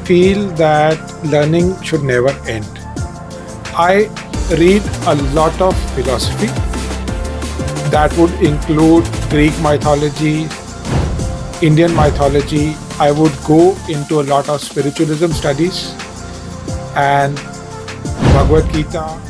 feel that learning should never end. I read a lot of philosophy that would include Greek mythology, Indian mythology. I would go into a lot of spiritualism studies and Bhagavad Gita.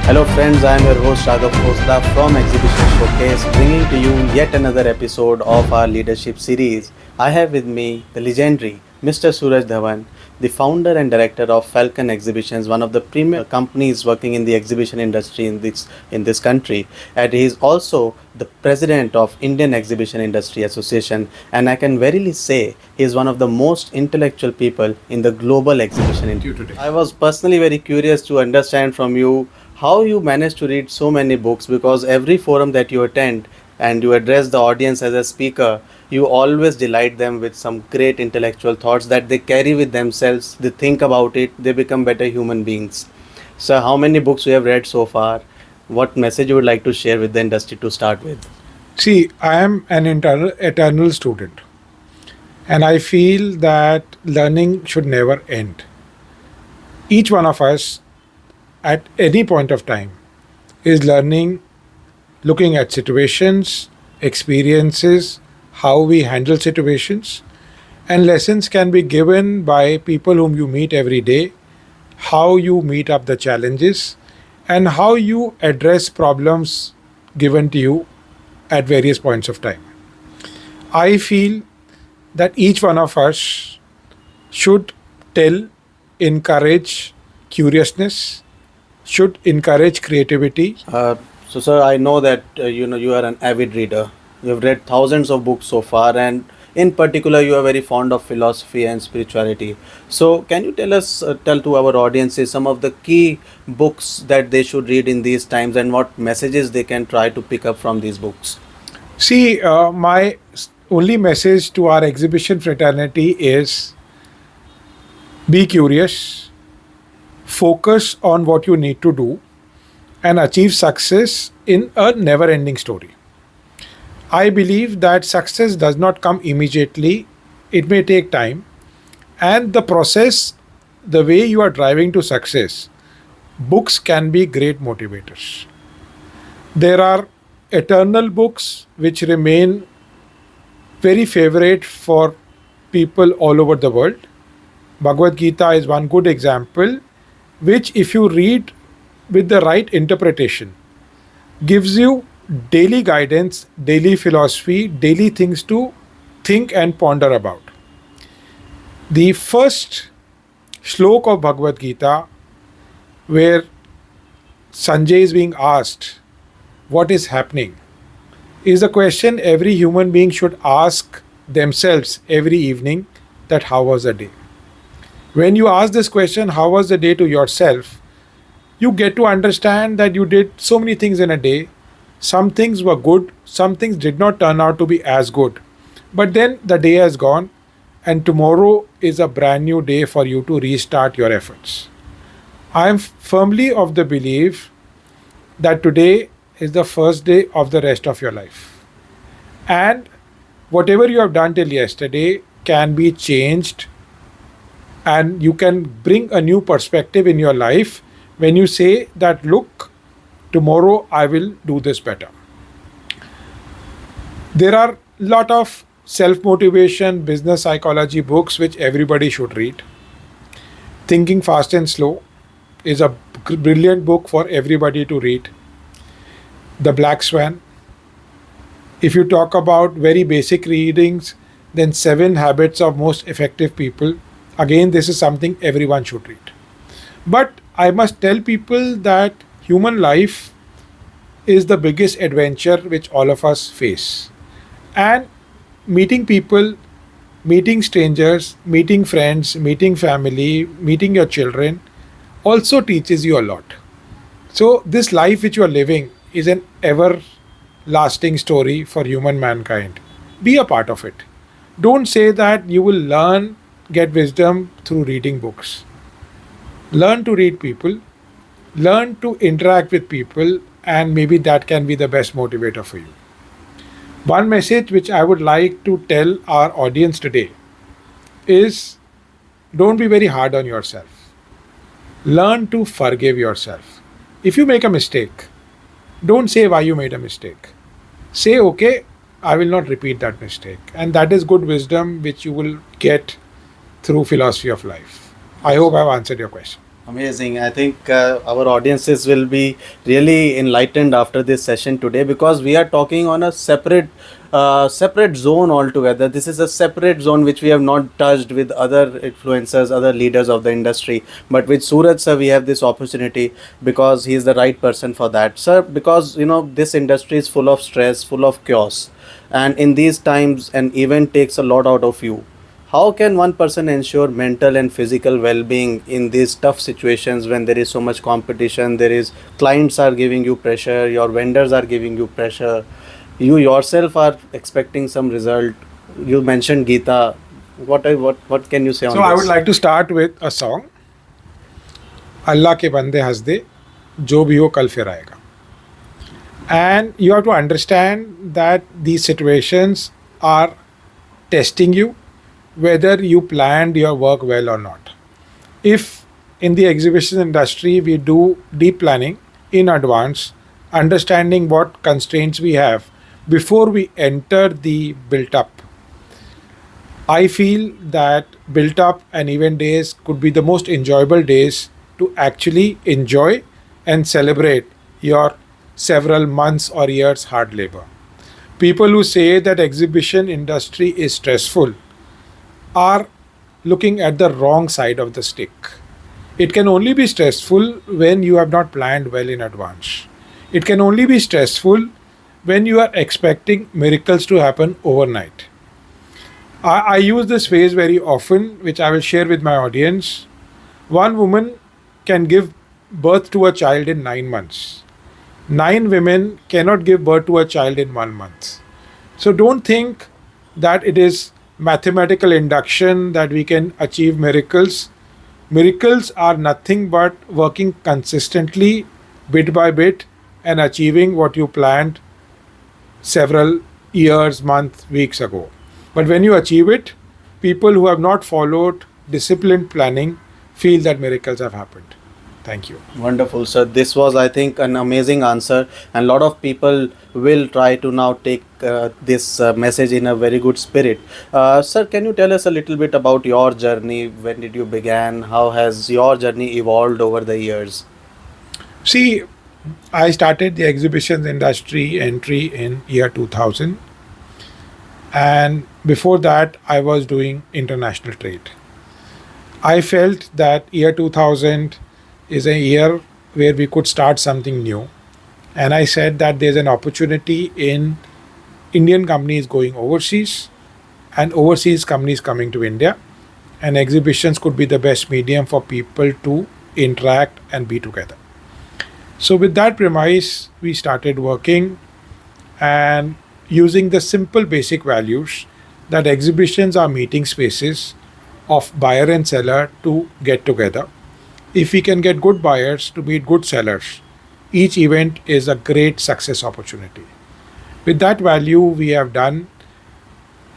Hello friends, I am your host Raghav Khosla from Exhibition Showcase, bringing to you yet another episode of our leadership series. I have with me the legendary Mr. Sooraj Dhawan, the founder and director of Falcon Exhibitions, one of the premier companies working in the exhibition industry in this country, and he is also the president of Indian Exhibition Industry Association, and I can verily say he is one of the most intellectual people in the global exhibition industry. Today. I was personally very curious to understand from you how you manage to read so many books, because every forum that you attend and you address the audience as a speaker, you always delight them with some great intellectual thoughts that they carry with themselves. They think about it, they become better human beings. So how many books you have read so far? What message you would like to share with the industry to start with? See, I am an eternal student, and I feel that learning should never end. Each one of us at any point of time is learning, looking at situations, experiences, how we handle situations, and lessons can be given by people whom you meet every day, how you meet up the challenges, and how you address problems given to you at various points of time. I feel that each one of us should encourage curiousness, should encourage creativity. So sir, I know that you are an avid reader. You have read thousands of books so far, and in particular you are very fond of philosophy and spirituality. So can you tell to our audiences some of the key books that they should read in these times, and what messages they can try to pick up from these books? See, my only message to our exhibition fraternity is be curious, focus on what you need to do, and achieve success in a never ending story. I believe that success does not come immediately, it may take time, and the process, the way you are driving to success, books can be great motivators. There are eternal books which remain very favorite for people all over the world. Bhagavad Gita is one good example, which, if you read with the right interpretation, gives you daily guidance, daily philosophy, daily things to think and ponder about. The first shlok of Bhagavad Gita, where Sanjay is being asked what is happening, is a question every human being should ask themselves every evening, that how was the day? When you ask this question, how was the day, to yourself, you get to understand that you did so many things in a day. Some things were good, some things did not turn out to be as good. But then the day has gone, and tomorrow is a brand new day for you to restart your efforts. I am firmly of the belief that today is the first day of the rest of your life. And whatever you have done till yesterday can be changed, and you can bring a new perspective in your life when you say that, look, tomorrow I will do this better. There are a lot of self-motivation, business psychology books which everybody should read. Thinking Fast and Slow is a brilliant book for everybody to read. The Black Swan. If you talk about very basic readings, then 7 Habits of Most Effective People. Again, this is something everyone should read. But I must tell people that human life is the biggest adventure which all of us face. And meeting people, meeting strangers, meeting friends, meeting family, meeting your children also teaches you a lot. So this life which you are living is an everlasting story for human mankind. Be a part of it. Don't say that you will get wisdom through reading books. Learn to read people, learn to interact with people, and maybe that can be the best motivator for you. One message which I would like to tell our audience today is don't be very hard on yourself. Learn to forgive yourself. If you make a mistake, don't say why you made a mistake. Say, okay, I will not repeat that mistake. And that is good wisdom which you will get through philosophy of life. I hope I've answered your question. Amazing. I think our audiences will be really enlightened after this session today, because we are talking on a separate zone altogether. This is a separate zone which we have not touched with other influencers, other leaders of the industry. But with Suraj sir, we have this opportunity because he is the right person for that, sir. Because this industry is full of stress, full of chaos, and in these times, an event takes a lot out of you. How can one person ensure mental and physical well-being in these tough situations when there is so much competition? There is clients are giving you pressure, your vendors are giving you pressure, you yourself are expecting some result. You mentioned Gita. What can you say So on I would this? like to start with a song. अल्लाह के बंदे हंस दे जो भी हो कल फिर आएगा. And you have to understand that these situations are testing you whether you planned your work well or not. If in the exhibition industry we do deep planning in advance, understanding what constraints we have before we enter the built up, I feel that built up and event days could be the most enjoyable days to actually enjoy and celebrate your several months or years hard labor. People who say that exhibition industry is stressful are looking at the wrong side of the stick. It can only be stressful when you have not planned well in advance. It can only be stressful when you are expecting miracles to happen overnight. I use this phrase very often, which I will share with my audience. One woman can give birth to a child in 9 months. 9 women cannot give birth to a child in 1 month. So don't think that it is mathematical induction that we can achieve miracles. Miracles are nothing but working consistently, bit by bit, and achieving what you planned several years, months, weeks ago. But when you achieve it, people who have not followed disciplined planning feel that miracles have happened. Thank you. Wonderful, sir. This was, I think, an amazing answer, and a lot of people will try to now take this message in a very good spirit. Sir, can you tell us a little bit about your journey? When did you begin? How has your journey evolved over the years? See, I started the exhibitions industry entry in year 2000, and before that I was doing international trade. I felt that year 2000 is a year where we could start something new, and I said that there's an opportunity in Indian companies going overseas and overseas companies coming to India, and exhibitions could be the best medium for people to interact and be together. So, with that premise, we started working and using the simple basic values that exhibitions are meeting spaces of buyer and seller to get together. If we can get good buyers to meet good sellers, each event is a great success opportunity. With that value, we have done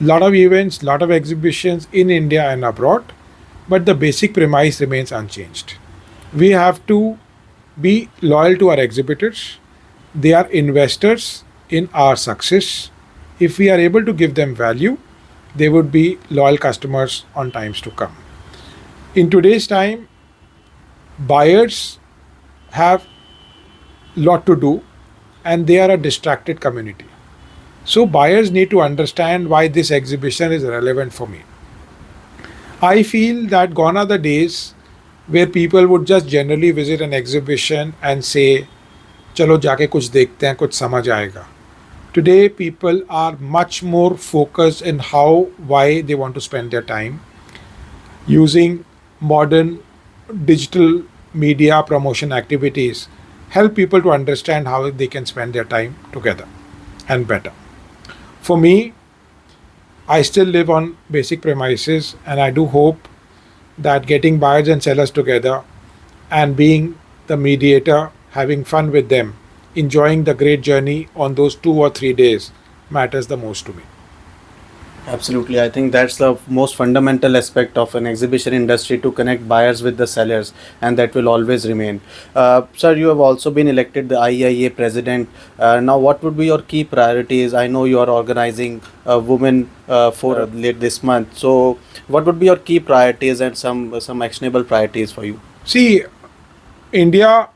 a lot of events, lot of exhibitions in India and abroad, but the basic premise remains unchanged. We have to be loyal to our exhibitors. They are investors in our success. If we are able to give them value, they would be loyal customers on times to come. In today's time, buyers have lot to do and they are a distracted community. So buyers need to understand why this exhibition is relevant for me. I feel that gone are the days where people would just generally visit an exhibition and say, चलो जाके कुछ देखते हैं कुछ समझ आएगा. Today people are much more focused in how, why they want to spend their time using modern digital media promotion activities help people to understand how they can spend their time together and better. For me, I still live on basic premises and I do hope that getting buyers and sellers together and being the mediator, having fun with them, enjoying the great journey on those 2 or 3 days matters the most to me. Absolutely. I think that's the most fundamental aspect of an exhibition industry, to connect buyers with the sellers, and that will always remain. Sir, you have also been elected the IEIA president. Now, what would be your key priorities? I know you are organizing Women for late this month. So, what would be your key priorities and some actionable priorities for you? See, India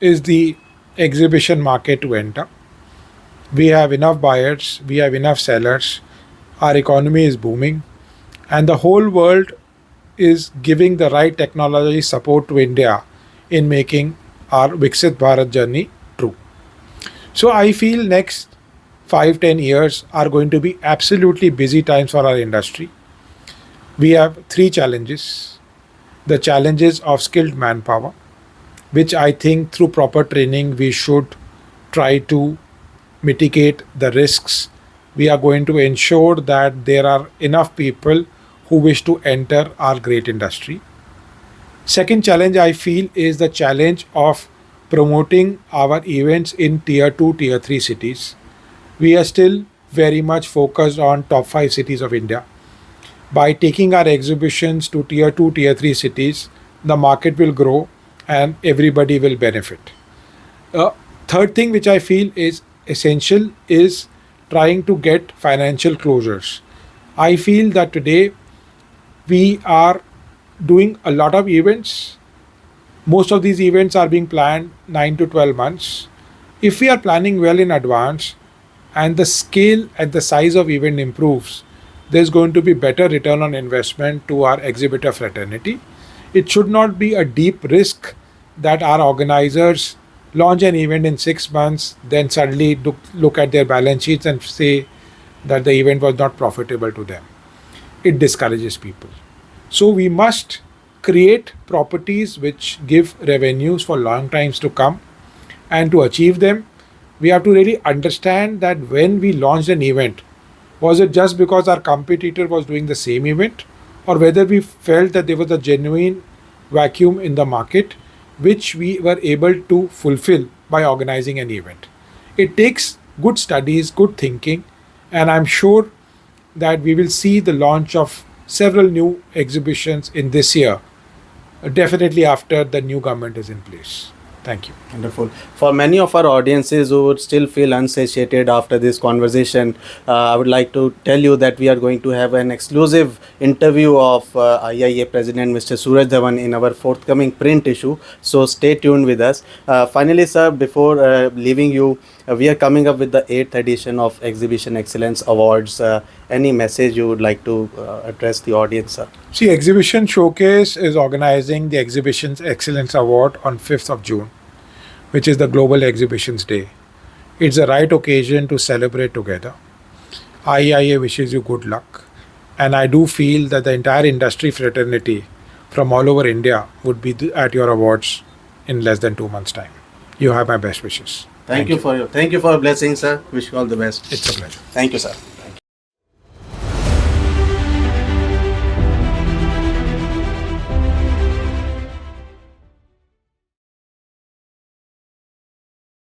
is the exhibition market to enter. We have enough buyers, we have enough sellers, our economy is booming, and the whole world is giving the right technology support to India in making our Viksit Bharat journey true. So I feel next 5-10 years are going to be absolutely busy times for our industry. We have three challenges. The challenges of skilled manpower, which I think through proper training we should try to mitigate the risks. We are going to ensure that there are enough people who wish to enter our great industry. Second challenge I feel is the challenge of promoting our events in tier 2, tier 3 cities. We are still very much focused on top 5 cities of India. By taking our exhibitions to tier 2, tier 3 cities, the market will grow and everybody will benefit. Uh, Third thing which I feel is essential is trying to get financial closures. I feel that today we are doing a lot of events. Most of these events are being planned 9 to 12 months. If we are planning well in advance and the scale and the size of event improves, there's going to be better return on investment to our exhibitor fraternity. It should not be a deep risk that our organizers launch an event in 6 months, then suddenly look at their balance sheets and say that the event was not profitable to them. It discourages people. So we must create properties which give revenues for long times to come. And to achieve them, we have to really understand that when we launched an event, was it just because our competitor was doing the same event, or whether we felt that there was a genuine vacuum in the market which we were able to fulfill by organizing an event. It takes good studies, good thinking, and I'm sure that we will see the launch of several new exhibitions in this year, definitely after the new government is in place. Thank you. Wonderful. For many of our audiences who would still feel unsatiated after this conversation, I would like to tell you that we are going to have an exclusive interview of IIA President Mr. Sooraj Dhawan in our forthcoming print issue. So stay tuned with us. Finally, sir, before leaving you, we are coming up with the 8th edition of Exhibition Excellence Awards. Any message you would like to address the audience, sir? See, Exhibition Showcase is organizing the Exhibitions Excellence Award on 5th of June, which is the Global Exhibitions Day. It's the right occasion to celebrate together. IEIA wishes you good luck, and I do feel that the entire industry fraternity from all over India would be at your awards in less than 2 months' time. You have my best wishes. Thank you for your blessings, sir. Wish you all the best. It's a pleasure. Thank you, sir.